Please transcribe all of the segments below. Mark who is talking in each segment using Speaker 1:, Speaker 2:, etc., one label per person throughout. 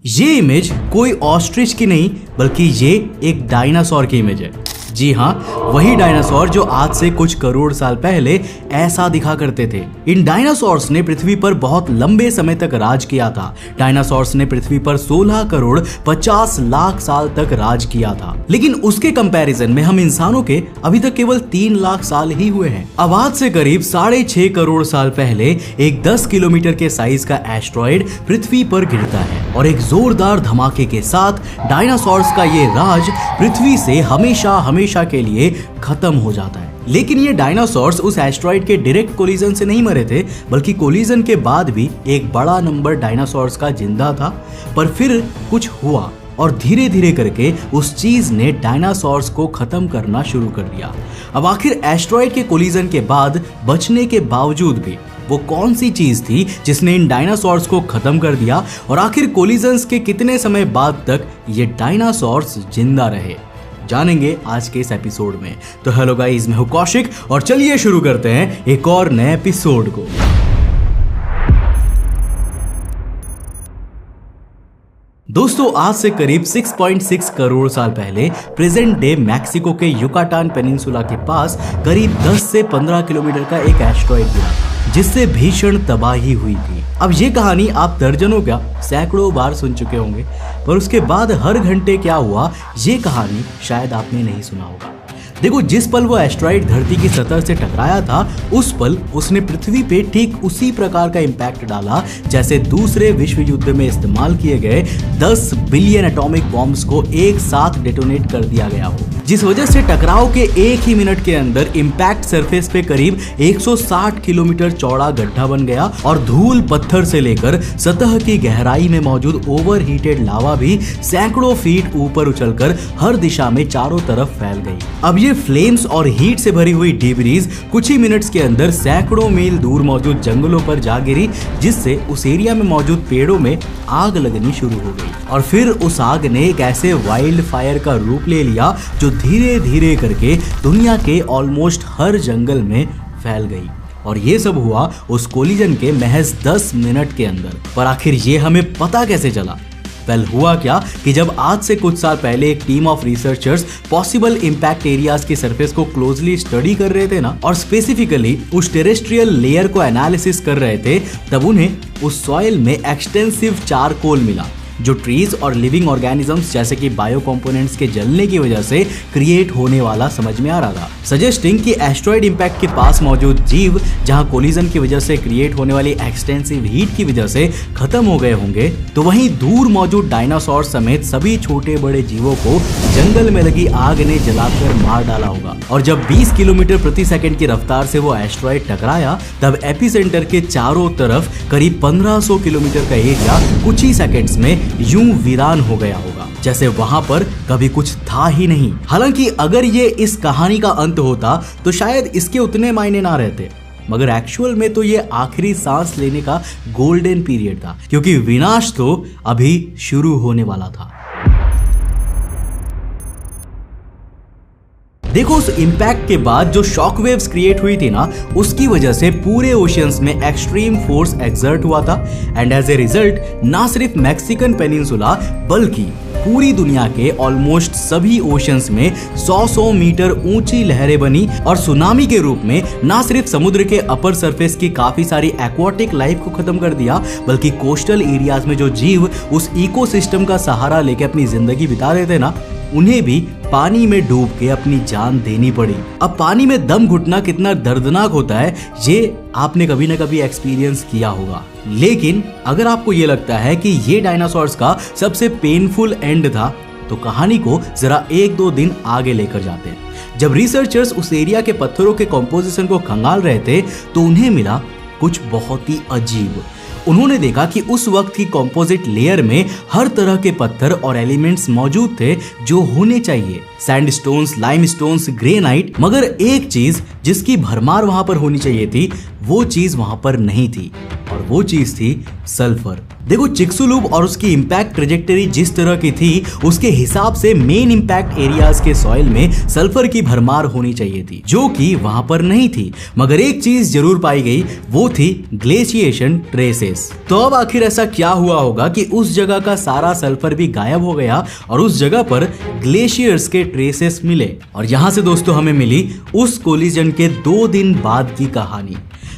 Speaker 1: ये इमेज कोई ऑस्ट्रिच की नहीं बल्कि ये एक डायनासोर की इमेज है। जी हाँ, वही डायनासोर जो आज से कुछ करोड़ साल पहले ऐसा दिखा करते थे। इन डायनासोर्स ने पृथ्वी पर बहुत लंबे समय तक राज किया था। डायनासोर्स ने पृथ्वी पर 16 करोड़ 50 लाख साल तक राज किया था, लेकिन उसके कंपैरिजन में हम इंसानों के अभी तक केवल 3 लाख साल ही हुए हैं। अब आज से करीब 6.5 करोड़ साल पहले एक 10 किलोमीटर के साइज का एस्ट्रॉइड पृथ्वी पर गिरता है और एक जोरदार धमाके के साथ डायनासोर्स का ये राज पृथ्वी से हमेशा के लिए खत्म हो जाता है। लेकिन ये डायनासोर्स उस एस्ट्रॉइड के डायरेक्ट कोलिजन से नहीं मरे थे, बल्कि कोलिजन के बाद भी एक बड़ा नंबर डायनासोर्स का जिंदा था। पर फिर कुछ हुआ और धीरे धीरे करके उस चीज ने डायनासोर्स को खत्म करना शुरू कर दिया। अब आखिर एस्ट्रॉइड के कोलिजन के बाद बचने के बावजूद भी वो कौन सी चीज थी जिसने इन डायनासोर्स को खत्म कर दिया, और आखिर कोलिजन्स के कितने समय बाद तक ये डायनासोर्स जिंदा रहे, जानेंगे आज के इस एपिसोड में। तो हेलो गाइस, मैं हूं कौशिक और चलिए शुरू करते हैं एक और नए एपिसोड को। दोस्तों, आज से करीब 6.6 करोड़ साल पहले प्रेजेंट डे मैक्सिको के युकाटान पेनिनसुला के पास करीब 10 से 15 किलोमीटर का एक एस्ट्रॉइड गिरा, जिससे भीषण तबाही हुई थी। अब ये कहानी आप दर्जनों क्या सैकड़ों बार सुन चुके होंगे, पर उसके बाद हर घंटे क्या हुआ ये कहानी शायद आपने नहीं सुना होगा। देखो, जिस पल वो एस्ट्रॉइड धरती की सतह से टकराया था, उस पल उसने पृथ्वी पे ठीक उसी प्रकार का इंपैक्ट डाला जैसे दूसरे विश्व युद्ध में इस्तेमाल किए गए 10 बिलियन एटॉमिक बॉम्ब्स को एक साथ डेटोनेट कर दिया गया हो, जिस वजह से टकराव के एक ही मिनट के अंदर इंपैक्ट सरफेस पे करीब 160 किलोमीटर चौड़ा गड्ढा बन गया और धूल पत्थर से लेकर सतह की गहराई में मौजूद ओवरहीटेड लावा भी सैकड़ों फीट ऊपर उछलकर हर दिशा में चारों तरफ फैल गई। अब ये फ्लेम्स और हीट से भरी हुई डिब्रीज कुछ ही मिनट्स के अंदर सैकड़ों मील दूर मौजूद जंगलों पर जा गिरी, जिससे उस एरिया में मौजूद पेड़ों में आग लगनी शुरू हो गई। और फिर उस आग ने एक ऐसे वाइल्ड फायर का रूप ले लिया जो धीरे धीरे करके दुनिया के ऑलमोस्ट हर जंगल में फैल गई। और ये सब हुआ उस कोलिजन के महज 10 मिनट के अंदर। पर आखिर ये हमें पता कैसे चला? वेल, हुआ क्या कि जब आज से कुछ साल पहले एक team of researchers possible impact areas की सरफेस को क्लोजली स्टडी कर रहे थे ना, और स्पेसिफिकली उस टेरेस्ट्रियल लेयर को एनालिसिस कर रहे थे, तब उन्हें उस सॉइल में एक्सटेंसिव चारकोल मिला जो ट्रीज और लिविंग ऑर्गेनिजम्स जैसे कि बायो कंपोनेंट्स के जलने की वजह से क्रिएट होने वाला समझ में आ रहा था, सजेस्टिंग कि एस्ट्रॉइड इंपैक्ट के पास मौजूद जीव जहां कोलिजन की वजह से क्रिएट होने वाली एक्सटेंसिव हीट की वजह से खत्म हो गए होंगे, तो वहीं दूर मौजूद डायनासोर समेत सभी छोटे बड़े जीवों को जंगल में लगी आग ने जलाकर मार डाला होगा। और जब 20 किलोमीटर प्रति सेकंड की रफ्तार से वो एस्ट्रॉइड टकराया, तब एपिसेंटर के चारों तरफ करीब 1500 किलोमीटर का एरिया कुछ ही सेकंड्स में यूं वीरान हो गया होगा, जैसे वहां पर कभी कुछ था ही नहीं। हालांकि अगर ये इस कहानी का अंत होता तो शायद इसके उतने मायने ना रहते, मगर एक्चुअल में तो ये आखिरी सांस लेने का गोल्डन पीरियड था, क्योंकि विनाश तो अभी शुरू होने वाला था। देखो, उस इंपैक्ट के बाद जो शॉक वेव्स क्रिएट हुई थी ना, उसकी वजह से पूरे ओशियंस में एक्सट्रीम फोर्स एक्सर्ट हुआ था, एंड एज ए रिजल्ट ना सिर्फ मैक्सिकन पेनिनसुला बल्कि पूरी दुनिया के ऑलमोस्ट सभी ओशियंस में 100 मीटर ऊंची लहरें बनी, और सुनामी के रूप में ना सिर्फ समुद्र के अपर सरफेस की काफी सारी एक्वाटिक लाइफ को खत्म कर दिया, बल्कि कोस्टल एरियाज में जो जीव उस इकोसिस्टम का सहारा लेके अपनी जिंदगी बिता रहे थे ना, उन्हें भी पानी में डूब के अपनी जान देनी पड़ी। अब पानी में दम घुटना कितना दर्दनाक होता है ये आपने कभी ना कभी एक्सपीरियंस किया होगा। लेकिन अगर आपको ये लगता है कि ये डायनासोर्स का सबसे पेनफुल एंड था, तो कहानी को जरा 1-2 दिन आगे लेकर जाते हैं। जब रिसर्चर्स उस एरिया के पत्थरों के कॉम्पोजिशन को खंगाल रहे थे, तो उन्हें मिला कुछ बहुत ही अजीब। उन्होंने देखा कि उस वक्त की कंपोजिट लेयर में हर तरह के पत्थर और एलिमेंट्स मौजूद थे जो होने चाहिए, सैंडस्टोन्स, लाइमस्टोन्स, ग्रेनाइट, मगर एक चीज जिसकी भरमार वहां पर होनी चाहिए थी, वो चीज वहां पर नहीं थी, और वो चीज थी सल्फर। देखो चिक्सुलूप और उसकी इंपैक्ट ट्रेजेक्टरी जिस तरह की थी उसके हिसाब से मेन इंपैक्ट एरियाज के सॉइल में सल्फर की भरमार होनी चाहिए थी, जो कि वहां पर नहीं थी। मगर एक चीज जरूर पाई गई, वो थी ग्लेशिएशन ट्रेसेस। तो अब आखिर ऐसा क्या हुआ होगा कि उस जगह का सारा सल्फर भी गायब हो गया और उस जगह पर ग्लेशियर्स के ट्रेसेस मिले। और यहां से दोस्तों हमें मिली उस कोलिजन के 2 दिन बाद की कहानी।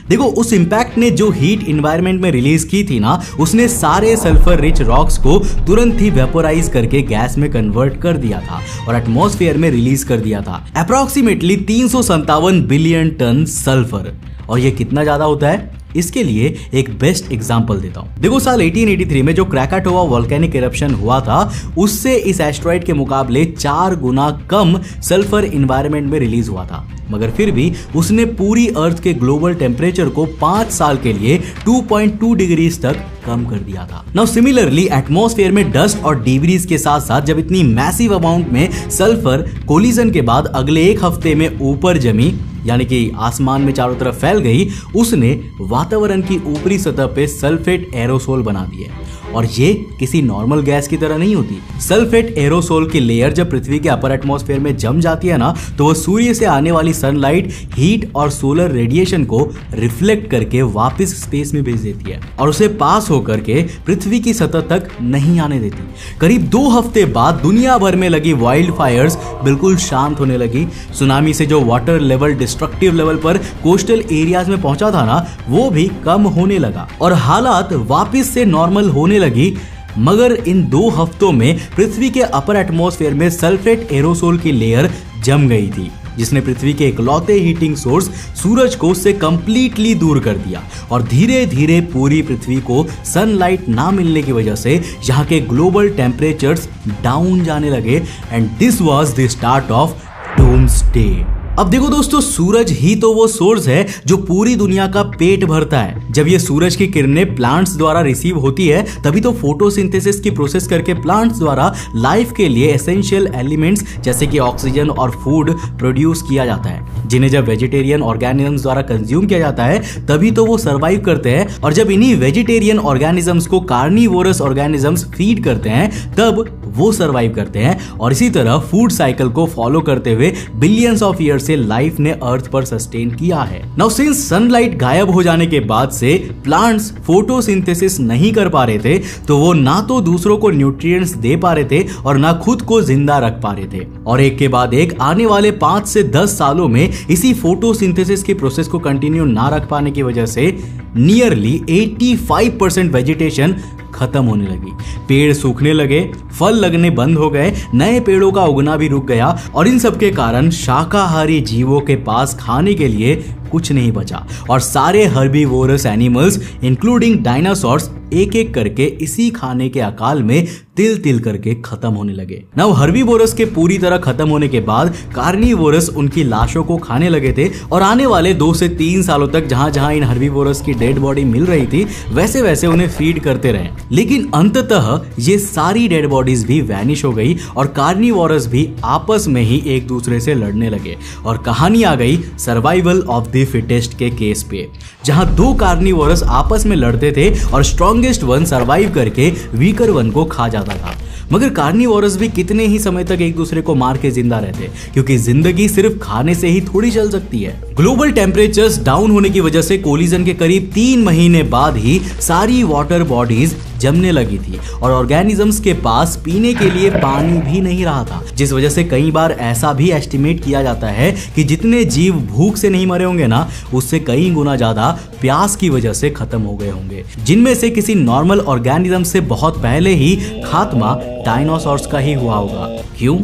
Speaker 1: देखो उस इंपैक्ट ने जो हीट एनवायरनमेंट में रिलीज की थी ना, उसने सारे सल्फर रिच रॉक्स को तुरंत ही वेपोराइज करके गैस में कन्वर्ट कर दिया था और एटमॉस्फेयर में रिलीज कर दिया था अप्रोक्सीमेटली 357 बिलियन टन सल्फर। और ये कितना ज्यादा होता है, इसके लिए एक बेस्ट एग्जांपल देता हूं। देखो साल 1883 में जो क्रैकाटोवा वोल्केनिक इरप्शन हुआ था, उससे इस एस्टेरॉइड के मुकाबले 4 गुना कम सल्फर एनवायरनमेंट में रिलीज हुआ था। मगर फिर भी उसने पूरी अर्थ के ग्लोबल टेम्परेचर को 5 साल के लिए 2.2 डिग्रीज तक कम कर दिया था। नाउ सिमिलरली एटमॉस्फेयर में डस्ट और डिब्रीज के साथ साथ जब इतनी मैसिव अमाउंट में सल्फर कोलिजन के बाद अगले 1 हफ्ते में ऊपर जमी, यानी कि आसमान में चारों तरफ फैल गई, उसने वातावरण की ऊपरी सतह पे सल्फेट एरोसोल बना दिए। और ये किसी नॉर्मल गैस की तरह नहीं होती। सल्फेट एरोसोल की लेयर जब पृथ्वी के अपर एटमॉस्फेयर में जम जाती है ना, तो वह सूर्य से आने वाली सनलाइट, हीट और सोलर रेडिएशन को रिफ्लेक्ट करके वापस स्पेस में भेज देती है और उसे पास होकर के पृथ्वी की सतह तक नहीं आने देती। करीब 2 हफ्ते बाद दुनिया भर में लगी वाइल्ड फायर्स बिल्कुल शांत होने लगी। सुनामी से जो वाटर लेवल डिस्ट्रक्टिव लेवल पर कोस्टल एरियाज में पहुंचा था ना, वो भी कम होने लगा और हालात वापस से नॉर्मल होने लगी। मगर इन 2 हफ्तों में पृथ्वी के अपर एटमॉस्फेयर में सल्फेट एरोसोल की लेयर जम गई थी, जिसने पृथ्वी के इकलौते हीटिंग सोर्स सूरज को उससे कंप्लीटली दूर कर दिया। और धीरे धीरे पूरी पृथ्वी को सनलाइट ना मिलने की वजह से यहाँ के ग्लोबल टेम्परेचर्स डाउन जाने लगे and this was the start of doomsday. अब देखो दोस्तों, सूरज ही तो वो सोर्स है जो पूरी दुनिया का पेट भरता है। जब ये सूरज की किरणें प्लांट्स द्वारा रिसीव होती है, तभी तो फोटोसिंथेसिस की प्रोसेस करके प्लांट्स द्वारा लाइफ के लिए एसेंशियल एलिमेंट्स जैसे कि ऑक्सीजन और फूड प्रोड्यूस किया जाता है, जिन्हें जब वेजिटेरियन ऑर्गेनिजम्स द्वारा कंज्यूम किया जाता है तभी तो वो सर्वाइव करते हैं। और जब इन्हीं वेजिटेरियन ऑर्गेनिजम्स को कार्निवोरस ऑर्गेनिजम्स फीड करते हैं, तब वो सर्वाइव करते हैं। और इसी तरह फूड साइकिल को फॉलो करते हुए बिलियंस ऑफ ईयर से लाइफ ने अर्थ पर सस्टेन किया है। नाउ सिंस सनलाइट गायब हो जाने के बाद से प्लांट्स फोटोसिंथेसिस नहीं कर पा रहे थे, तो वो ना तो दूसरों को न्यूट्रिएंट्स दे पा रहे थे और ना खुद को जिंदा रख पा रहे थे। और एक के बाद एक आने वाले 5 से 10 सालों में इसी फोटोसिंथेसिस की प्रोसेस को कंटिन्यू ना रख पाने की वजह से नियरली 85% वेजिटेशन खत्म होने लगी। पेड़ सूखने लगे, फल लगने बंद हो गए, नए पेड़ों का उगना भी रुक गया और इन सब के कारण शाकाहारी जीवों के पास खाने के लिए कुछ नहीं बचा और सारे हर्बीवोरस एनिमल्स इंक्लूडिंग डायनासोर्स एक एक करके इसी खाने के अकाल में तिल तिल करके खत्म होने लगे। नाउ हर्बीवोरस के पूरी तरह खत्म होने के बाद कार्निवोरस उनकी लाशों को खाने लगे थे और आने वाले 2 से 3 सालों तक जहां जहां इन हर्बीवोरस की डेड बॉडी मिल रही थी, वैसे वैसे उन्हें फीड करते रहे। लेकिन अंततः ये सारी डेड बॉडीज भी वैनिश हो गई और कार्निवोरस भी आपस में ही एक दूसरे से लड़ने लगे और कहानी आ गई सर्वाइवल ऑफ द फिटेस्ट के केस पे, जहां 2 कार्निवोरस आपस में लड़ते थे और स्ट्रॉन्गेस्ट वन सर्वाइव करके वीकर वन को खा जाता था। मगर कार्निवोरस भी कितने ही समय तक एक दूसरे को मार के जिंदा रहते, क्योंकि जिंदगी सिर्फ खाने से ही थोड़ी चल सकती है। ग्लोबल टेम्परेचर्स डाउन होने की वजह से कोलिजन के करीब 3 महीने बाद ही सारी वाटर बॉडीज जमने लगी थी और ऑर्गेनिजम्स के पास पीने के लिए पानी भी नहीं रहा था, जिस वजह से कई बार ऐसा भी एस्टिमेट किया जाता है कि जितने जीव भूख से नहीं मरे होंगे ना, उससे कई गुना ज्यादा प्यास की वजह से खत्म हो गए होंगे, जिनमें से किसी नॉर्मल ऑर्गेनिज्म से बहुत पहले ही खात्मा डायनासोर्स का ही हुआ होगा। क्यों?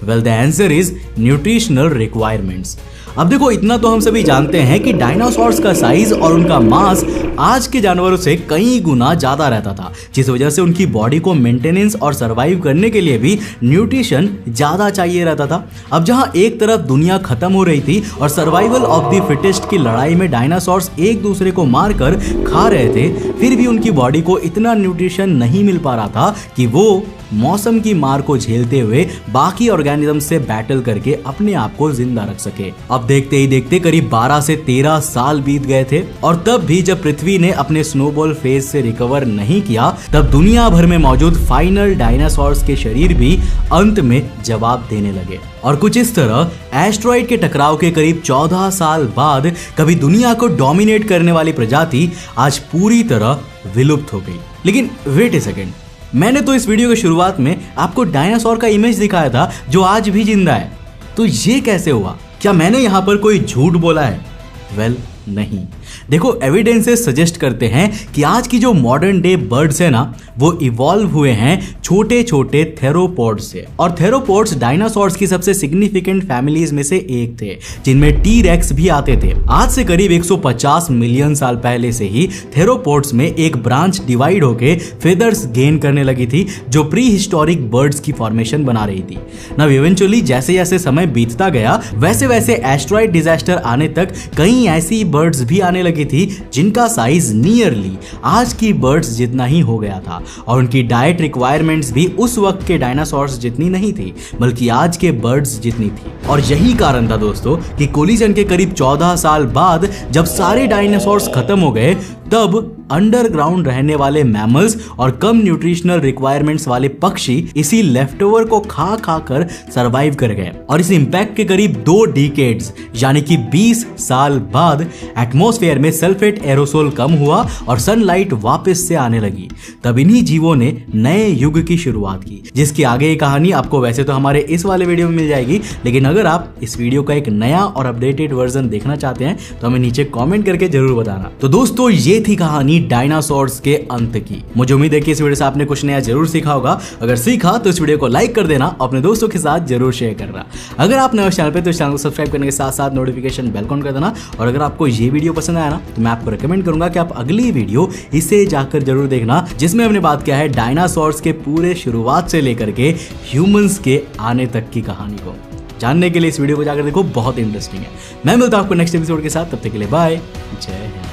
Speaker 1: Well the answer is nutritional requirements. अब देखो, इतना तो हम सभी जानते हैं कि डायनासोर्स का साइज और उनका मास आज के जानवरों से कई गुना ज्यादा रहता था, जिस वजह से उनकी बॉडी को मेंटेनेंस और सरवाइव करने के लिए भी न्यूट्रिशन ज्यादा चाहिए रहता था। अब जहां एक तरफ दुनिया खत्म हो रही थी और सर्वाइवल ऑफ द फिटेस्ट की लड़ाई में डायनासोर्स एक दूसरे को मारकर खा रहे थे, फिर भी उनकी बॉडी को इतना न्यूट्रिशन नहीं मिल पा रहा था कि वो मौसम की मार को झेलते हुए बाकी ऑर्गेनिज्म ऑर्गेनिज्म से बैटल करके अपने आप को जिंदा रख सके। अब देखते ही देखते करीब 12 से 13 साल बीत गए थे और तब भी जब पृथ्वी ने अपने स्नोबॉल फेज से रिकवर नहीं किया, तब दुनिया भर में मौजूद फाइनल डायनासोर्स के शरीर भी अंत में जवाब देने लगे। और कुछ इस तरह एस्ट्रॉइड के टकराव के करीब 14 साल बाद कभी दुनिया को डोमिनेट करने वाली प्रजाति आज पूरी तरह विलुप्त हो गई। लेकिन वेट ए सेकेंड, मैंने तो इस वीडियो की शुरुआत में आपको डायनासोर का इमेज दिखाया था जो आज भी जिंदा है, तो ये कैसे हुआ? क्या मैंने यहाँ पर कोई झूठ बोला है? वेल, नहीं। देखो, एविडेंसेस सजेस्ट करते हैं कि आज की जो मॉडर्न डे बर्ड्स है ना, वो इवॉल्व हुए हैं छोटे छोटे थेरोपॉड्स से। और थेरोपॉड्स डायनासोर्स की सबसे सिग्निफिकेंट फैमिलीज में से एक थे, जिनमें टी-रेक्स भी आते थे। आज से करीब 150 मिलियन साल पहले से ही थेरोपॉड्स में एक ब्रांच डिवाइड होके फेदर्स गेन करने लगी थी, जो प्री हिस्टोरिक बर्ड्स की फॉर्मेशन बना रही थी। नाउ इवेंचुअली जैसे जैसे समय बीतता गया, वैसे वैसे एस्ट्रॉइड डिजास्टर आने तक कई ऐसी बर्ड्स भी आने लगी थी जिनका साइज नियरली आज की बर्ड्स जितना ही हो गया था, और उनकी डाइट रिक्वायरमेंट्स भी उस वक्त के डायनासोर्स जितनी नहीं थी, बल्कि आज के बर्ड्स जितनी थी। और यही कारण था दोस्तों कि कोलिजन के करीब 14 साल बाद जब सारे डायनासोर्स खत्म हो गए, तब अंडरग्राउंड रहने वाले मैमल्स और कम न्यूट्रिशनल रिक्वायरमेंट्स वाले पक्षी इसी लेफ्टओवर को खा खा कर सरवाइव कर गए। और इस इंपैक्ट के करीब 2 डिकेड्स यानी कि 20 साल बाद एटमॉस्फेयर में सल्फेट एरोसोल कम हुआ और सनलाइट वापस से आने लगी। तब इन्हीं जीवों ने नए युग की शुरुआत की, जिसकी आगे की कहानी आपको वैसे तो हमारे इस वाले वीडियो में मिल जाएगी, लेकिन अगर आप इस वीडियो का एक नया और अपडेटेड वर्जन देखना चाहते हैं तो हमें नीचे कमेंट करके जरूर बताना। तो दोस्तों, ये थी कहानी डायनासोर्स के अंत की। मुझे उम्मीद है कि इस वीडियो से आपने कुछ नया जरूर सीखा होगा। अगर सीखा तो इस वीडियो को लाइक कर देना, अपने दोस्तों के साथ जरूर शेयर करना। अगर आप नए चैनल पे तो इस चैनल को सब्सक्राइब करने के साथ साथ नोटिफिकेशन बेल ऑन कर देना। और अगर आपको ये वीडियो पसंद आया ना, तो मैं आपको रिकमेंड करूंगा कि आप अगली वीडियो इसे जाकर जरूर देखना, जिसमें हमने बात किया है डायनासोर्स के पूरे शुरुआत से लेकर के ह्यूमंस के आने तक की कहानी को। जानने के लिए इस वीडियो को जाकर देखो, बहुत इंटरेस्टिंग है। मैं मिलता हूं आपको नेक्स्ट एपिसोड के साथ, तब तक के लिए बाय, जय हिंद।